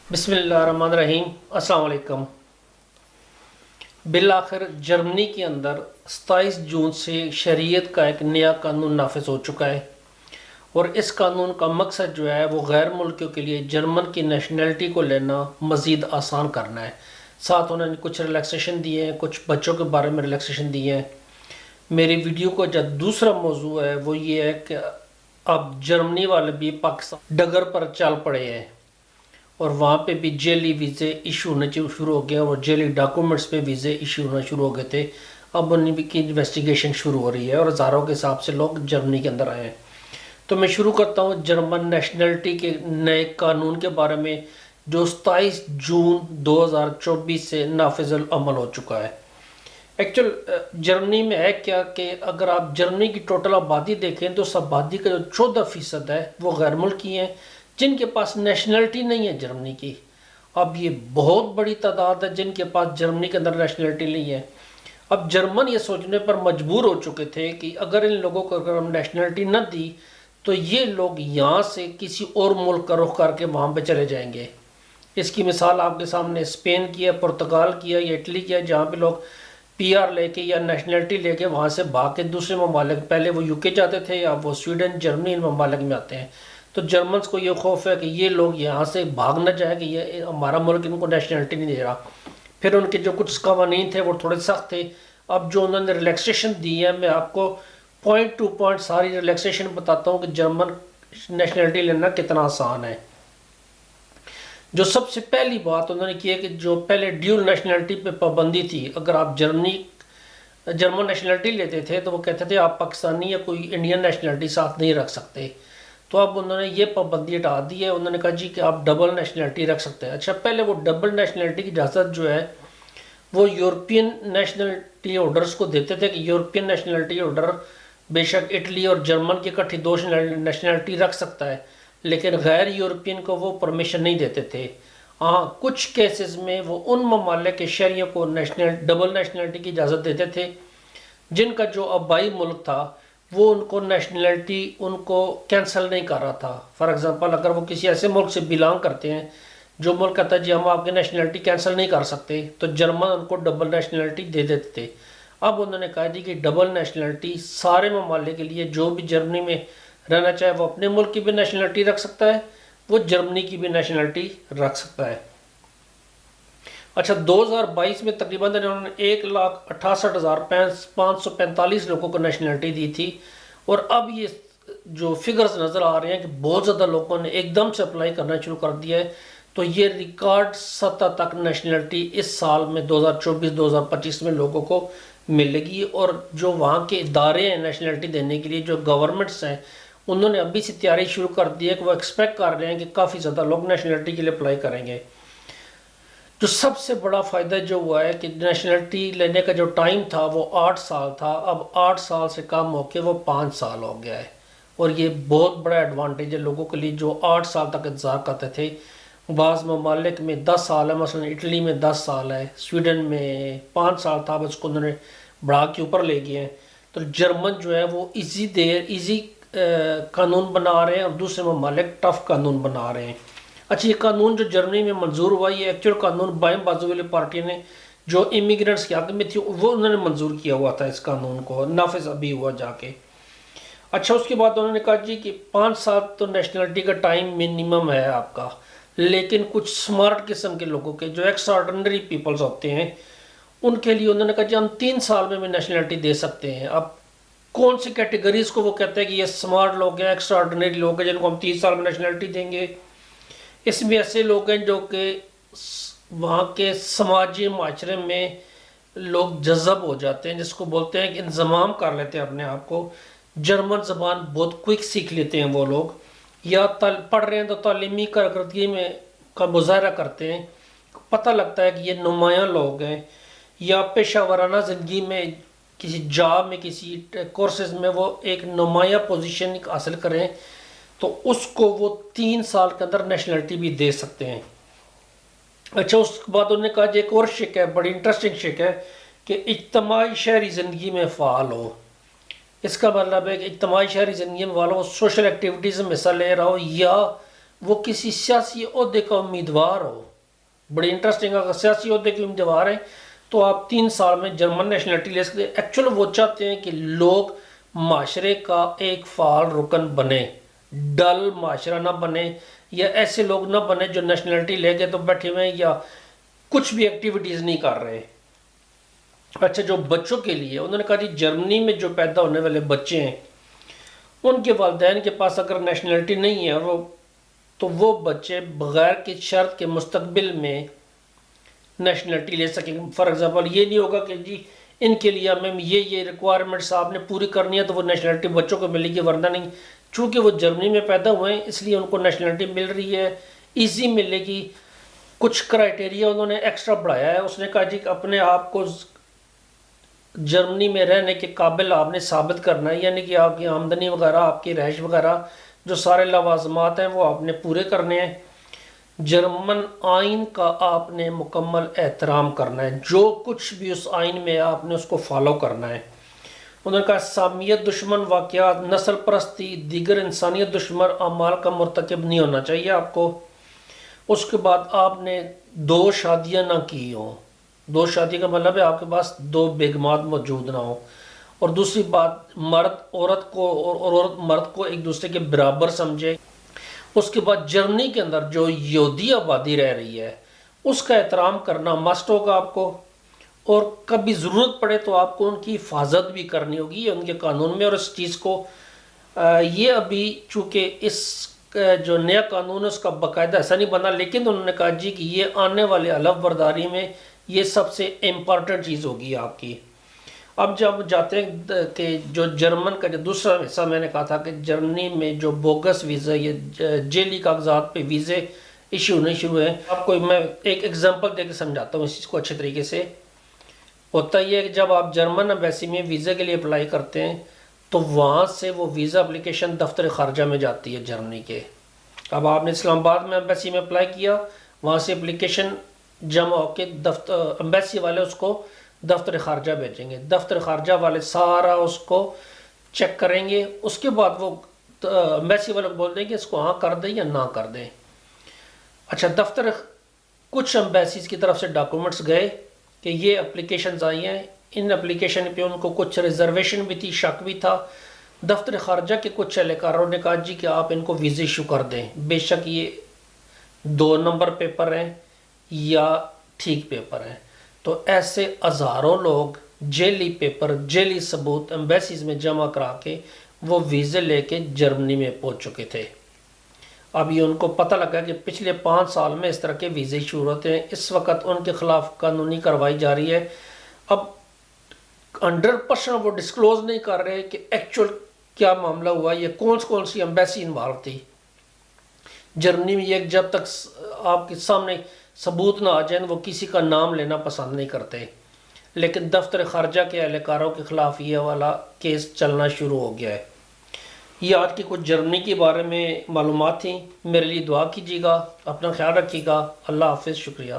بسم اللہ الرحمن الرحیم۔ السلام علیکم۔ بالآخر جرمنی کے اندر 27 جون سے شریعت کا ایک نیا قانون نافذ ہو چکا ہے، اور اس قانون کا مقصد جو ہے وہ غیر ملکیوں کے لیے جرمن کی نیشنلٹی کو لینا مزید آسان کرنا ہے۔ ساتھ انہوں نے کچھ ریلیکسیشن دیے ہیں، کچھ بچوں کے بارے میں ریلیکسیشن دیے ہیں۔ میری ویڈیو کا جو دوسرا موضوع ہے وہ یہ ہے کہ اب جرمنی والے بھی پاکستان ڈگر پر چل پڑے ہیں، اور وہاں پہ بھی جیلی ویزے ایشو ہونے شروع ہو گئے، اور جیلی ڈاکومنٹس پہ ویزے ایشو ہونا شروع ہو گئے تھے۔ اب ان کی انویسٹیگیشن شروع ہو رہی ہے، اور ہزاروں کے حساب سے لوگ جرمنی کے اندر آئے ہیں۔ تو میں شروع کرتا ہوں جرمن نیشنلٹی کے نئے قانون کے بارے میں، جو 27 جون 2024 سے نافذ العمل ہو چکا ہے۔ ایکچول جرمنی میں ہے کیا کہ اگر آپ جرمنی کی ٹوٹل آبادی دیکھیں تو اس آبادی کا جو 14% ہے وہ غیر ملکی ہیں، جن کے پاس نیشنلٹی نہیں ہے جرمنی کی۔ اب یہ بہت بڑی تعداد ہے جن کے پاس جرمنی کے اندر نیشنلٹی نہیں ہے۔ اب جرمن یہ سوچنے پر مجبور ہو چکے تھے کہ اگر ان لوگوں کو اگر ہم نیشنلٹی نہ دی تو یہ لوگ یہاں سے کسی اور ملک کا رخ کر کے وہاں پہ چلے جائیں گے۔ اس کی مثال آپ کے سامنے اسپین کی ہے، پرتگال کی ہے یا اٹلی کی ہے، جہاں پہ لوگ پی آر لے کے یا نیشنلٹی لے کے وہاں سے بھاگ کے دوسرے ممالک، پہلے وہ یو کے جاتے تھے یا وہ سویڈن، جرمنی، ان ممالک میں آتے ہیں۔ تو جرمنز کو یہ خوف ہے کہ یہ لوگ یہاں سے بھاگ نہ جائیں کہ یہ ہمارا ملک ان کو نیشنلٹی نہیں دے رہا۔ پھر ان کے جو کچھ قوانین تھے وہ تھوڑے سخت تھے۔ اب جو انہوں نے ریلیکسیشن دی ہے، میں آپ کو پوائنٹ ٹو پوائنٹ ساری ریلیکسیشن بتاتا ہوں کہ جرمن نیشنلٹی لینا کتنا آسان ہے۔ جو سب سے پہلی بات انہوں نے کی ہے کہ جو پہلے ڈیول نیشنلٹی پہ پابندی تھی، اگر آپ جرمن نیشنلٹی لیتے تھے تو وہ کہتے تھے آپ پاکستانی یا کوئی انڈین نیشنلٹی ساتھ نہیں رکھ سکتے۔ تو اب انہوں نے یہ پابندی ہٹا دی ہے، انہوں نے کہا جی کہ آپ ڈبل نیشنلٹی رکھ سکتے ہیں۔ اچھا، پہلے وہ ڈبل نیشنلٹی کی اجازت جو ہے وہ یورپین نیشنلٹی ہولڈرز کو دیتے تھے کہ یورپین نیشنلٹی ہولڈر بے شک اٹلی اور جرمن کی اکٹھی 2 نیشنلٹی رکھ سکتا ہے، لیکن غیر یورپین کو وہ پرمیشن نہیں دیتے تھے۔ ہاں، کچھ کیسز میں وہ ان ممالک کے شہریوں کو ڈبل نیشنلٹی کی اجازت دیتے تھے جن کا جو آبائی ملک تھا وہ ان کو نیشنلٹی ان کو کینسل نہیں کر رہا تھا۔ فار ایگزامپل، اگر وہ کسی ایسے ملک سے بلانگ کرتے ہیں جو ملک کہتا ہے جی ہم آپ کی نیشنلٹی کینسل نہیں کر سکتے، تو جرمن ان کو ڈبل نیشنلٹی دے دیتے تھے۔ اب انہوں نے کہا جی کہ ڈبل نیشنلٹی سارے ممالک کے لیے، جو بھی جرمنی میں رہنا چاہے وہ اپنے ملک کی بھی نیشنلٹی رکھ سکتا ہے، وہ جرمنی کی بھی نیشنلٹی رکھ سکتا ہے۔ اچھا، 2022 میں تقریباً انہوں نے 1,68,545 لوگوں کو نیشنلٹی دی تھی، اور اب یہ جو فگرز نظر آ رہے ہیں کہ بہت زیادہ لوگوں نے ایک دم سے اپلائی کرنا شروع کر دیا ہے۔ تو یہ ریکارڈ سطح تک نیشنلٹی اس سال میں 2024-2025 میں لوگوں کو ملے گی، اور جو وہاں کے ادارے ہیں نیشنلٹی دینے کے لیے، جو گورنمنٹس ہیں، انہوں نے ابھی سے تیاری شروع کر دی ہے کہ وہ ایکسپیکٹ کر رہے ہیں کہ کافی زیادہ لوگ نیشنلٹی کے لیے اپلائی کریں گے۔ جو سب سے بڑا فائدہ جو ہوا ہے کہ نیشنلٹی لینے کا جو ٹائم تھا وہ 8 سال تھا، اب 8 سال سے کم ہو کے وہ 5 سال ہو گیا ہے، اور یہ بہت بڑا ایڈوانٹیج ہے لوگوں کے لیے جو 8 سال تک انتظار کرتے تھے۔ بعض ممالک میں 10 سال ہے، مثلا اٹلی میں 10 سال ہے، سویڈن میں 5 سال تھا، بس کو انہوں نے بڑھا کے اوپر لے گئے ہیں۔ تو جرمن جو ہے وہ ایزی قانون بنا رہے ہیں، اور دوسرے ممالک ٹف قانون بنا رہے ہیں۔ اچھا، یہ قانون جو جرمنی میں منظور ہوا، یہ ایکچوئل قانون بائیں بازو والی پارٹی نے جو امیگرنٹس کی حق میں تھی وہ انہوں نے منظور کیا ہوا تھا، اس قانون کو نافذ ابھی ہوا جا کے۔ اچھا، اس کے بعد انہوں نے کہا جی کہ 5 سال تو نیشنلٹی کا ٹائم منیمم ہے آپ کا، لیکن کچھ سمارٹ قسم کے لوگوں کے جو ایکسٹرا آرڈنری پیپلز ہوتے ہیں ان کے لیے انہوں نے کہا جی ہم 3 سال میں بھی نیشنلٹی دے سکتے ہیں۔ اب کون سی کیٹیگریز کو وہ کہتے ہیں کہ یہ سمارٹ لوگ ہیں، ایکسٹرا آرڈنری لوگ ہیں جن کو ہم 3 سال میں نیشنلٹی دیں گے؟ اس میں ایسے لوگ ہیں جو کہ وہاں کے سماجی معاشرے میں لوگ جذب ہو جاتے ہیں، جس کو بولتے ہیں کہ انضمام کر لیتے ہیں اپنے آپ کو، جرمن زبان بہت کوئک سیکھ لیتے ہیں وہ لوگ، یا پڑھ رہے ہیں تو تعلیمی کارکردگی میں کا مظاہرہ کرتے ہیں، پتہ لگتا ہے کہ یہ نمایاں لوگ ہیں، یا پیشہ ورانہ زندگی میں کسی جاب میں کسی کورسز میں وہ ایک نمایاں پوزیشن حاصل کریں تو اس کو وہ 3 سال کے اندر نیشنلٹی بھی دے سکتے ہیں۔ اچھا، اس کے بعد انہوں نے کہا جی ایک اور شک ہے، بڑی انٹرسٹنگ شک ہے کہ اجتماعی شہری زندگی میں فعال ہو۔ اس کا مطلب ہے کہ اجتماعی شہری زندگی میں فعال ہو، سوشل ایکٹیویٹیز میں حصہ لے رہا ہو، یا وہ کسی سیاسی عہدے کا امیدوار ہو، بڑی انٹرسٹنگ، اگر سیاسی عہدے کے امیدوار ہیں تو آپ 3 سال میں جرمن نیشنلٹی لے سکتے ہیں۔ ایکچول وہ چاہتے ہیں کہ لوگ معاشرے کا ایک فعال رکن بنے، ڈل معاشرہ نہ بنے، یا ایسے لوگ نہ بنے جو نیشنلٹی لے گئے تو بیٹھے ہوئے ہیں یا کچھ بھی ایکٹیویٹیز نہیں کر رہے۔ اچھا، جو بچوں کے لیے انہوں نے کہا جی جرمنی میں جو پیدا ہونے والے بچے ہیں ان کے والدین کے پاس اگر نیشنلٹی نہیں ہے تو وہ بچے بغیر کی شرط کے مستقبل میں نیشنلٹی لے سکیں گے۔ فار ایگزامپل یہ نہیں ہوگا کہ جی ان کے لیے ہمیں یہ ریکوائرمنٹس آپ نے پوری کرنی ہے تو وہ نیشنلٹی بچوں کو ملے گی، ورنہ نہیں۔ چونکہ وہ جرمنی میں پیدا ہوئے ہیں اس لیے ان کو نیشنلٹی مل رہی ہے، ایزی ملے گی۔ کچھ کرائٹیریا انہوں نے ایکسٹرا بڑھایا ہے، اس نے کہا جی اپنے آپ کو جرمنی میں رہنے کے قابل آپ نے ثابت کرنا ہے، یعنی کہ آپ کی آمدنی وغیرہ، آپ کی رہائش وغیرہ، جو سارے لوازمات ہیں وہ آپ نے پورے کرنے ہیں۔ جرمن آئین کا آپ نے مکمل احترام کرنا ہے، جو کچھ بھی اس آئین میں آپ نے اس کو فالو کرنا ہے۔ انہوں نے کہا سامیت دشمن واقعات، نسل پرستی، دیگر انسانیت دشمن اعمال کا مرتکب نہیں ہونا چاہیے آپ کو۔ اس کے بعد آپ نے 2 شادیاں نہ کی ہوں، 2 شادی کا مطلب ہے آپ کے پاس 2 بیگمات موجود نہ ہوں۔ اور دوسری بات، مرد عورت کو اور عورت مرد کو ایک دوسرے کے برابر سمجھے۔ اس کے بعد جرمنی کے اندر جو یہودی آبادی رہ رہی ہے اس کا احترام کرنا مسٹ ہوگا آپ کو، اور کبھی ضرورت پڑے تو آپ کو ان کی حفاظت بھی کرنی ہوگی، یہ ان کے قانون میں۔ اور اس چیز کو یہ ابھی چونکہ اس جو نیا قانون ہے اس کا باقاعدہ ایسا نہیں بنا، لیکن انہوں نے کہا جی کہ یہ آنے والے حلف برداری میں یہ سب سے امپورٹنٹ چیز ہوگی آپ کی۔ اب جب جاتے ہیں کہ جو جرمن کا جو دوسرا حصہ میں نے کہا تھا کہ جرمنی میں جو بوگس ویزا یا جیلی کاغذات پہ ویزے ایشو ہونے شروع ہیں، آپ کو میں ایک ایگزامپل دے کے سمجھاتا ہوں اس چیز کو اچھے طریقے سے۔ ہوتا یہ ہے کہ جب آپ جرمن ایمبیسی میں ویزے کے لیے اپلائی کرتے ہیں تو وہاں سے وہ ویزا اپلیکیشن دفتر خارجہ میں جاتی ہے جرمنی کے۔ اب آپ نے اسلام آباد میں ایمبیسی میں اپلائی کیا، وہاں سے اپلیکیشن جمع ہو کے ایمبیسی والے اس کو دفتر خارجہ بھیجیں گے، دفتر خارجہ والے سارا اس کو چیک کریں گے، اس کے بعد وہ ایمبیسی والے کو بول دیں کہ اس کو ہاں کر دیں یا نہ کر دیں۔ اچھا، کچھ ایمبیسیز کی طرف سے ڈاکومنٹس گئے کہ یہ اپلیکیشنز آئی ہیں، ان اپلیکیشن پہ ان کو کچھ ریزرویشن بھی تھی، شک بھی تھا۔ دفتر خارجہ کے کچھ اہلکاروں نے کہا جی کہ آپ ان کو ویزے ایشو کر دیں، بے شک یہ 2 نمبر پیپر ہیں یا ٹھیک پیپر ہیں۔ تو ایسے ہزاروں لوگ جیلی پیپر، جیلی ثبوت ایمبیسیز میں جمع کرا کے وہ ویزے لے کے جرمنی میں پہنچ چکے تھے۔ اب یہ ان کو پتہ لگا کہ پچھلے 5 سال میں اس طرح کے ویزے ایشو ہوتے ہیں، اس وقت ان کے خلاف قانونی کارروائی جاری ہے۔ اب 100% وہ ڈسکلوز نہیں کر رہے کہ ایکچول کیا معاملہ ہوا، یہ کون سی ایمبیسی انوالو تھی جرمنی میں۔ یہ جب تک آپ کے سامنے ثبوت نہ آ جائیں وہ کسی کا نام لینا پسند نہیں کرتے، لیکن دفتر خارجہ کے اہلکاروں کے خلاف یہ والا کیس چلنا شروع ہو گیا ہے۔ یہ آج کی کچھ جرمنی کے بارے میں معلومات تھیں، میرے لیے دعا کیجیے گا، اپنا خیال رکھیے گا، اللہ حافظ، شکریہ۔